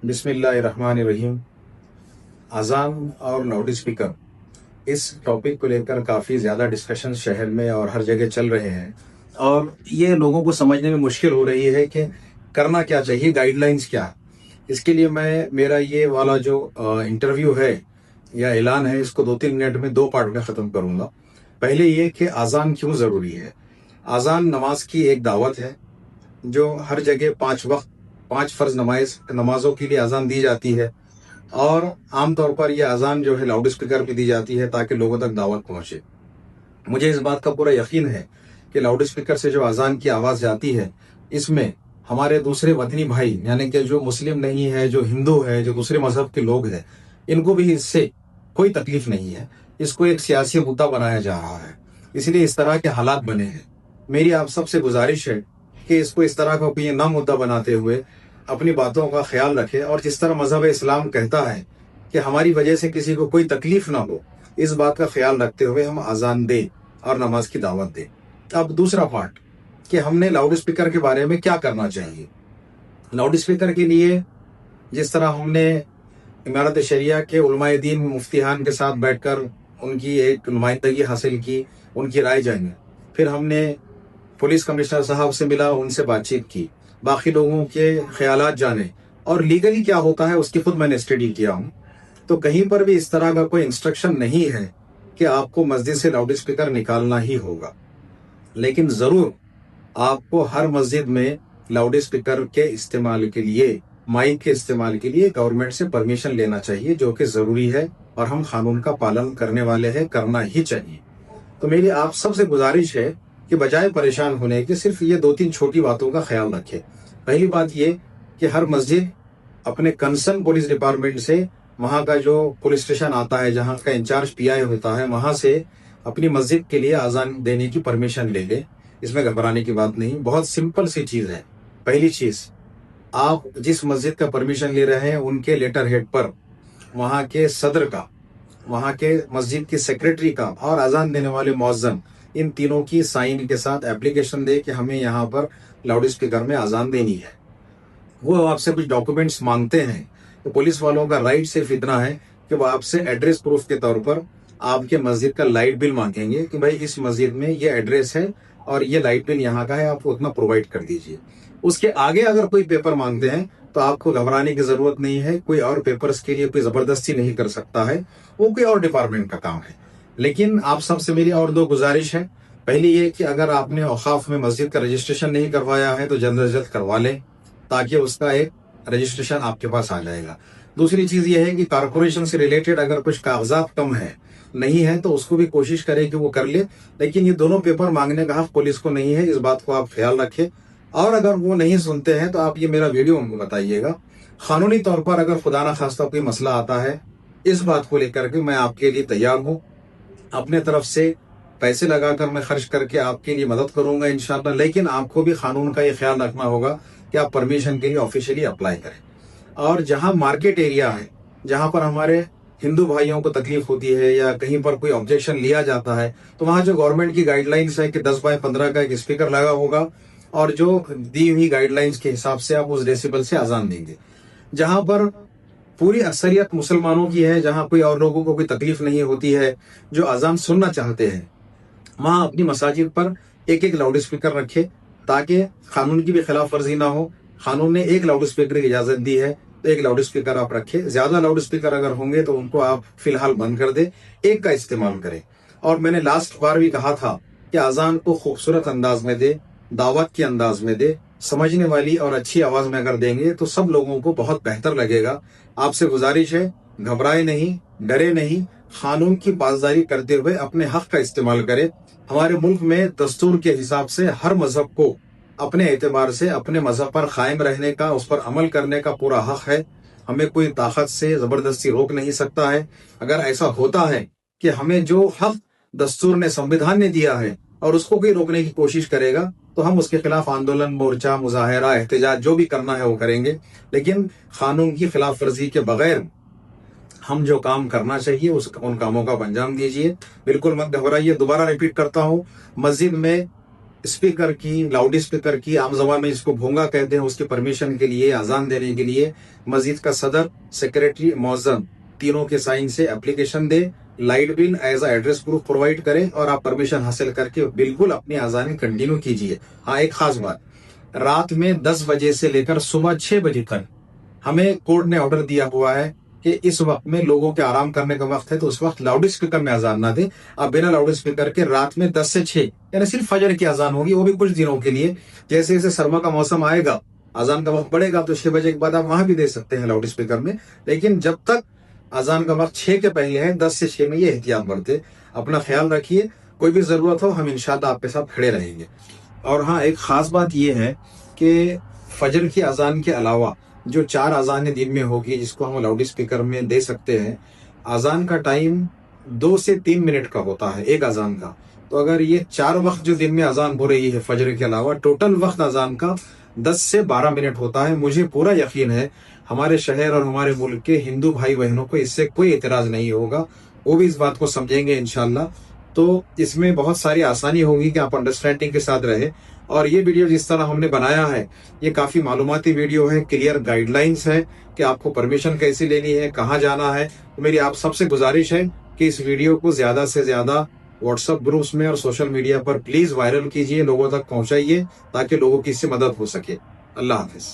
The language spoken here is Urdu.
بسم اللہ الرحمن الرحیم۔ اذان اور لاؤڈ اسپیکر، اس ٹاپک کو لے کر کافی زیادہ ڈسکشن شہر میں اور ہر جگہ چل رہے ہیں، اور یہ لوگوں کو سمجھنے میں مشکل ہو رہی ہے کہ کرنا کیا چاہیے، گائیڈ لائنز کیا ہے۔ اس کے لیے میرا یہ والا جو انٹرویو ہے یا اعلان ہے، اس کو 2-3 منٹ میں 2 پارٹ میں ختم کروں گا۔ پہلے یہ کہ اذان کیوں ضروری ہے۔ اذان نماز کی ایک دعوت ہے جو ہر جگہ 5 فرض نمازوں کے لیے اذان دی جاتی ہے، اور عام طور پر یہ اذان جو ہے لاؤڈ اسپیکر پہ دی جاتی ہے تاکہ لوگوں تک دعوت پہنچے۔ مجھے اس بات کا پورا یقین ہے کہ لاؤڈ اسپیکر سے جو اذان کی آواز جاتی ہے، اس میں ہمارے دوسرے وطنی بھائی، یعنی کہ جو مسلم نہیں ہے، جو ہندو ہے، جو دوسرے مذہب کے لوگ ہیں، ان کو بھی اس سے کوئی تکلیف نہیں ہے۔ اس کو ایک سیاسی مدعا بنایا جا رہا ہے، اس لیے اس طرح کے حالات بنے ہیں۔ میری آپ سب سے گزارش ہے کہ اس کو اس طرح کا کوئی نہ مدعا بناتے ہوئے اپنی باتوں کا خیال رکھے، اور جس طرح مذہب اسلام کہتا ہے کہ ہماری وجہ سے کسی کو کوئی تکلیف نہ ہو، اس بات کا خیال رکھتے ہوئے ہم اذان دیں اور نماز کی دعوت دیں۔ اب دوسرا پارٹ کہ ہم نے لاؤڈ اسپیکر کے بارے میں کیا کرنا چاہیے۔ لاؤڈ اسپیکر کے لیے جس طرح ہم نے امارت شریعہ کے علماء دین مفتیان کے ساتھ بیٹھ کر ان کی ایک نمائندگی حاصل کی، ان کی رائے جانی، پھر ہم نے پولیس کمشنر صاحب سے ملا، ان سے بات چیت کی، باقی لوگوں کے خیالات جانے، اور لیگلی کیا ہوتا ہے اس کی خود میں نے اسٹڈی کیا ہوں، تو کہیں پر بھی اس طرح کا کوئی انسٹرکشن نہیں ہے کہ آپ کو مسجد سے لاؤڈ اسپیکر نکالنا ہی ہوگا۔ لیکن ضرور آپ کو ہر مسجد میں لاؤڈ اسپیکر کے استعمال کے لیے، مائک کے استعمال کے لیے گورنمنٹ سے پرمیشن لینا چاہیے، جو کہ ضروری ہے، اور ہم قانون کا پالن کرنے والے ہیں، کرنا ہی چاہیے۔ تو میری آپ سب سے گزارش ہے کہ بجائے پریشان ہونے کے صرف یہ 2-3 چھوٹی باتوں کا خیال رکھے۔ پہلی بات یہ کہ ہر مسجد اپنے کنسرن پولیس ڈپارٹمنٹ سے، وہاں کا جو پولیس اسٹیشن آتا ہے، جہاں کا انچارج PI ہوتا ہے، وہاں سے اپنی مسجد کے لیے اذان دینے کی پرمیشن لے لے۔ اس میں گھبرانے کی بات نہیں، بہت سمپل سی چیز ہے۔ پہلی چیز، آپ جس مسجد کا پرمیشن لے رہے ہیں ان کے لیٹر ہیڈ پر وہاں کے صدر کا، وہاں کے مسجد کی سیکرٹری کا، اور اذان دینے والے مؤذن، ان تینوں کی سائن کے ساتھ اپلیکیشن دے کہ ہمیں یہاں پر لاؤڈ اسپیکر میں اذان دینی ہے۔ وہ آپ سے کچھ ڈاکومنٹس مانگتے ہیں، تو پولیس والوں کا رائٹ صرف اتنا ہے کہ وہ آپ سے ایڈریس پروف کے طور پر آپ کے مسجد کا لائٹ بل مانگیں گے کہ بھائی اس مسجد میں یہ ایڈریس ہے اور یہ لائٹ بل یہاں کا ہے، آپ اتنا پرووائڈ کر دیجئے۔ اس کے آگے اگر کوئی پیپر مانگتے ہیں تو آپ کو گھبرانے کی ضرورت نہیں ہے، کوئی اور پیپرز کے لیے کوئی زبردستی نہیں کر سکتا ہے، وہ کوئی اور ڈپارٹمنٹ کا کام ہے۔ لیکن آپ سب سے میری اور 2 گزارش ہے۔ پہلی یہ کہ اگر آپ نے اوقاف میں مسجد کا رجسٹریشن نہیں کروایا ہے تو جلد از جلد کروا لیں، تاکہ اس کا ایک رجسٹریشن آپ کے پاس آ جائے گا۔ دوسری چیز یہ ہے کہ کارپوریشن سے ریلیٹڈ اگر کچھ کاغذات کم ہے، نہیں ہے، تو اس کو بھی کوشش کریں کہ وہ کر لے، لیکن یہ دونوں پیپر مانگنے کا حق پولیس کو نہیں ہے، اس بات کو آپ خیال رکھیں۔ اور اگر وہ نہیں سنتے ہیں تو آپ یہ میرا ویڈیو ان کو بتائیے گا۔ قانونی طور پر اگر خدا نہ خواستہ کوئی مسئلہ آتا ہے، اس بات کو لے کر کے میں آپ کے لیے تیار ہوں، اپنے طرف سے پیسے لگا کر میں خرچ کر کے آپ کے لیے مدد کروں گا انشاءاللہ، لیکن آپ کو بھی قانون کا یہ خیال رکھنا ہوگا کہ آپ پرمیشن کے لیے آفیشیلی اپلائی کریں۔ اور جہاں مارکیٹ ایریا ہے، جہاں پر ہمارے ہندو بھائیوں کو تکلیف ہوتی ہے یا کہیں پر کوئی آبجیکشن لیا جاتا ہے، تو وہاں جو گورنمنٹ کی گائیڈ لائنس ہے کہ 10x15 کا ایک اسپیکر لگا ہوگا، اور جو دی ہوئی گائیڈ لائنس کے حساب سے آپ اس ڈیسیبل سے اذان دیں گے۔ جہاں پر پوری اکثریت مسلمانوں کی ہے، جہاں کوئی اور لوگوں کو کوئی تکلیف نہیں ہوتی ہے، جو اذان سننا چاہتے ہیں، وہاں اپنی مساجد پر ایک لاؤڈ اسپیکر رکھے، تاکہ قانون کی بھی خلاف ورزی نہ ہو۔ قانون نے ایک لاؤڈ اسپیکر کی اجازت دی ہے، تو ایک لاؤڈ اسپیکر آپ رکھے۔ زیادہ لاؤڈ اسپیکر اگر ہوں گے تو ان کو آپ فی الحال بند کر دیں، ایک کا استعمال کریں۔ اور میں نے لاسٹ بار بھی کہا تھا کہ اذان کو خوبصورت انداز میں دے، دعوت کے انداز میں دے، سمجھنے والی اور اچھی آواز میں اگر دیں گے تو سب لوگوں کو بہت بہتر لگے گا۔ آپ سے گزارش ہے، گھبرائے نہیں، ڈرے نہیں، قانون کی پاسداری کرتے ہوئے اپنے حق کا استعمال کریں۔ ہمارے ملک میں دستور کے حساب سے ہر مذہب کو اپنے اعتبار سے اپنے مذہب پر قائم رہنے کا، اس پر عمل کرنے کا پورا حق ہے۔ ہمیں کوئی طاقت سے زبردستی روک نہیں سکتا ہے۔ اگر ایسا ہوتا ہے کہ ہمیں جو حق دستور نے، سمویدھان نے دیا ہے، اور اس کو کوئی روکنے کی کوشش کرے گا تو ہم اس کے خلاف آندولن، مورچہ، مظاہرہ، احتجاج جو بھی کرنا ہے وہ کریں گے، لیکن قانون کی خلاف ورزی کے بغیر ہم جو کام کرنا چاہیے ان کاموں کا انجام دیجیے۔ بالکل مت گھبرائیے۔ دوبارہ ریپیٹ کرتا ہوں، مسجد میں اسپیکر کی، لاؤڈ اسپیکر کی، عام زبان میں جس کو بھونگا کہتے ہیں، اس کی پرمیشن کے لیے، اذان دینے کے لیے مسجد کا صدر، سیکریٹری، مؤذن تینوں کے سائن سے application they, light bill as a address proof provide کریں اور آپ پرمیشن حاصل کر کے بالکل اپنی اذانیں کنٹینیو کیجیے۔ ہاں ایک خاص بات، رات میں 10 بجے سے لے کر صبح 6 بجے تک ہمیں کورٹ نے آرڈر دیا ہوا ہے کہ اس وقت میں لوگوں کے آرام کرنے کا وقت ہے، تو اس وقت لاؤڈ اسپیکر میں اذان نہ دیں۔ آپ بنا لاؤڈ اسپیکر کے رات میں 10 سے 6 یعنی صرف فجر کی اذان ہوگی، وہ بھی کچھ دنوں کے لیے۔ جیسے جیسے سرما کا موسم آئے گا، اذان کا وقت بڑھے گا، تو 6 بجے کے بعد آپ وہاں بھی دے سکتے ہیں لاؤڈ اسپیکر میں، لیکن جب تک اذان کا وقت 6 کے پہلے ہے، 10 سے 6 میں یہ احتیاط برتے۔ اپنا خیال رکھیے، کوئی بھی ضرورت ہو ہم انشاءاللہ آپ کے ساتھ کھڑے رہیں گے۔ اور ہاں ایک خاص بات یہ ہے کہ فجر کی اذان کے علاوہ جو 4 اذانیں دن میں ہوگی، جس کو ہم لاؤڈ اسپیکر میں دے سکتے ہیں، اذان کا ٹائم 2 سے 3 منٹ کا ہوتا ہے ایک اذان کا۔ تو اگر یہ 4 وقت جو دن میں اذان ہو رہی ہے فجر کے علاوہ، ٹوٹل وقت اذان کا 10 سے 12 منٹ ہوتا ہے۔ مجھے پورا یقین ہے ہمارے شہر اور ہمارے ملک کے ہندو بھائی بہنوں کو اس سے کوئی اعتراض نہیں ہوگا، وہ بھی اس بات کو سمجھیں گے انشاءاللہ۔ تو اس میں بہت ساری آسانی ہوگی کہ آپ انڈرسٹینڈنگ کے ساتھ رہے۔ اور یہ ویڈیو جس طرح ہم نے بنایا ہے، یہ کافی معلوماتی ویڈیو ہے، کلیئر گائیڈ لائنز ہے کہ آپ کو پرمیشن کیسی لینی ہے، کہاں جانا ہے۔ تو میری آپ سب سے گزارش ہے کہ اس ویڈیو کو زیادہ سے زیادہ واٹس ایپ گروپس میں اور social media per please viral کیجئے، لوگوں تک پہنچائیے تاکہ لوگوں کی اس سے مدد ہو سکے۔ اللہ حافظ۔